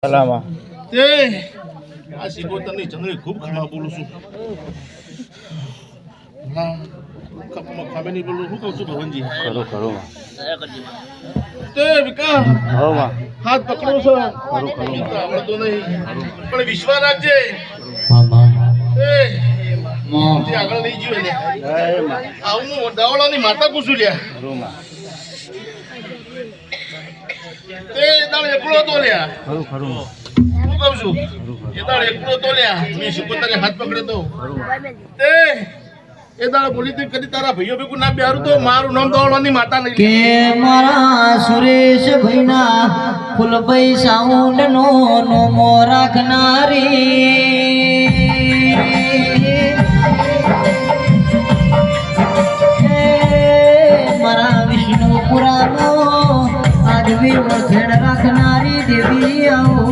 Salama તે આ સિકોતરની ચંદ્રી ખૂબ ખરાબ બોલું છું. હા કપમાં ખામે નહીં બોલું. શું કહું છું ભવનજી? ખરું ખરું તે વિકા હો માં હાથ પકડો છો. ખરું ખરું તો આવડતો નહીં પણ વિશ્વાસ રાખજે. તે આગળ નહીં જીવે ને આવું દાવડાની માતા પૂછું લ્યા. ખરું માં તે દાળ એકલો તો લ્યા. ખરું ખરું હું કહું છું એ દાળ એકલો તો લ્યા. મેં સિકોતરને હાથ પકડે તો તે એ દાળ બોલી તી કદી તારા ભાઈઓ ભેગું ના બેહારું તો મારું નામ દાવડાની માતા નહીં કે મારા સુરેશ ભાઈના ફૂલભાઈ સાઉન્ડ નો નોમો રાખનારી મારા વિષ્ણુપુરાનો આજ વીર વખેડ રાખનારી દેવી આવો.